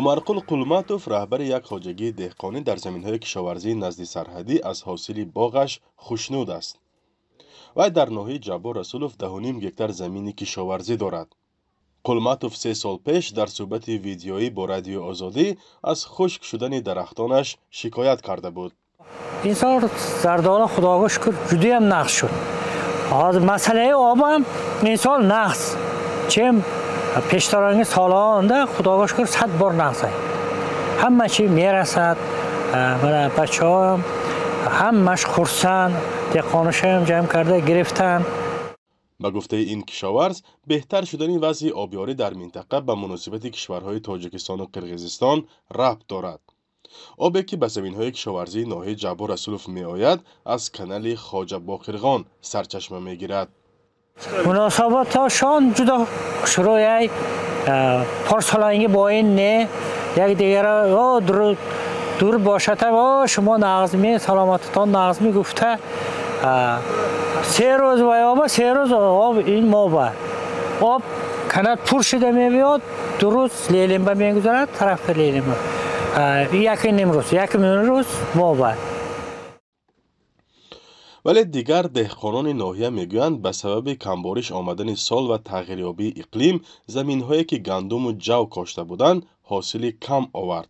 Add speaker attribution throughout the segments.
Speaker 1: умарқул қулматов раҳбари як хоҷагии деҳқонӣ дар заминҳои кишоварзии назди сарҳадӣ аз ҳосили боғаш хушнуд аст. вай дар ноҳияи Ҷаббор Расулов 10.5 гектар замини кишоварзӣ дорад. қулматов 3 сол пеш дар суҳбати видеоӣ бо Радиои Озодӣ аз хушк шудани дарахтонаш шикоят карда буд.
Speaker 2: ин сол зардола худоға шукр ҷудоям нақс шуд. ҳозир масъалаи обам ин сол нақс. чем пештаронги солонда худоға шукр 100 бор нақс аст. ҳама чи мерасад. мана бачаҳоям ҳамаш хурсанд. деҳқоношоям ҷамъ карда гирифтан.
Speaker 1: ба гуфтаи ин кишоварз, беҳтар шудани вазъи обёрӣ дар минтақа ба муносибати кишварҳои Тоҷикистону Қирғизистон рабт дорад. обе ки ба заминҳои кишоварзии ноҳияи Ҷаббор Расулов меояд, аз канали Хоҷа Боқирғон сарчашма мегирад.
Speaker 2: муносабаташон ҷудо шурояй парсаланги бо ин не якдигара дур бошад шумо нағзми саломататон нағзми гуфта 3 рӯз ва оба 3 рӯз об ин моба об канат пур шуда мебиёд 2 рӯз лелимба мегузарад тарафи лелимба якин имрӯз якин рӯз моба.
Speaker 1: вале дигар деҳқонони ноҳия мегӯянд ба сабаби камбориш омадани сол ва тағйирёбии иқлим заминҳое ки гандуму ҷав кошта буданд ҳосили кам овард.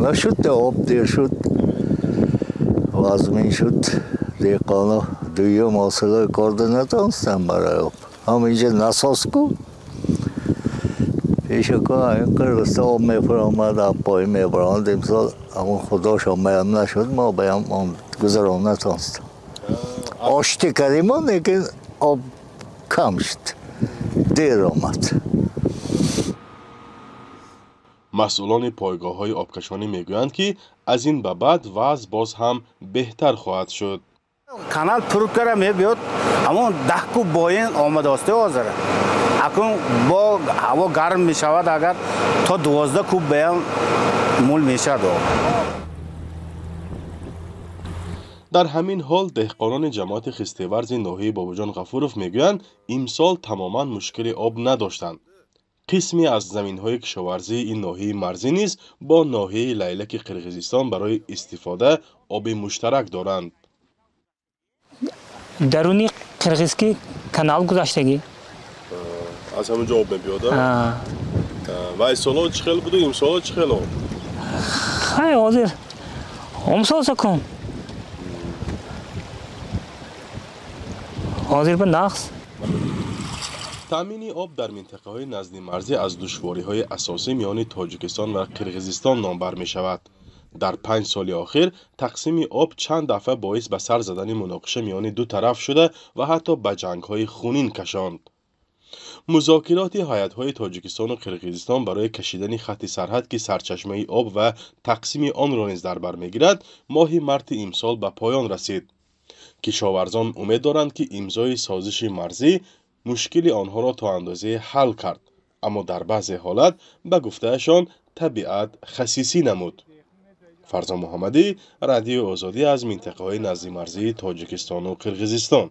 Speaker 3: нашуд об дер шуд вазмин шуд деҳқоно дуюм ҳосилҳои корда натонистанд барои об ҳаминҷа насоску пешако қирғизистон об мефаромад об поин мебаронд имсол ҳамон худошо маям нашуд мо баям гузарон натонистам ошти кардимо лекин об кам шуд дер омад.
Speaker 1: масъулони пойгоҳҳои обкашонӣ мегӯянд ки аз ин ба баъд вазъ боз ҳам беҳтар хоҳад шуд.
Speaker 4: канал пуркара мебиёд ҳамон 10 куб боин омадост ҳозир акун бо ҳаво гарм мешавад агар то 12 куб баям мул мешад.
Speaker 1: дар ҳамин ҳол деҳқонони ҷамоати хистиварзи ноҳияи Бобоҷон Ғафуров мегӯянд имсол тамоман мушкили об надоштанд. қисме аз заминҳои кишоварзии ин ноҳияи марзӣ низ бо ноҳияи лайлаки Қирғизистон барои истифода оби муштарак доранд.
Speaker 2: даруни қирғизки канал гузаштагӣ
Speaker 1: аз ҳамонҷо об мебиёд. ва соло чӣ хел буду имсоло чӣ хел об?
Speaker 2: хай ҳозир омсоса кун ҳозир ба нақс.
Speaker 1: таъмини об дар минтақаҳои назди марзӣ аз душвориҳои асосӣ миёни Тоҷикистон ва Қирғизистон номбар мешавад. дар 5 соли охир тақсими об чанд дафъа боис ба сар задани муноқиша миёни ду тараф шуда ва ҳатто ба ҷангҳои хунин кашонд. музокироти ҳайатҳои Тоҷикистону Қирғизистон барои кашидани хатти сарҳад ки сарчашмаи об ва тақсими онро низ дар бар мегирад моҳи марти имсол ба поён расид. кишоварзон умед доранд ки имзои созиши марзӣ мушкили онҳоро то андозае ҳал кард, аммо дар баъзе ҳолат ба гуфтаашон табиат хасисӣ намуд. фарзон муҳаммадӣ, Радиои Озодӣ аз минтақаҳои назди марзии Тоҷикистону Қирғизистон.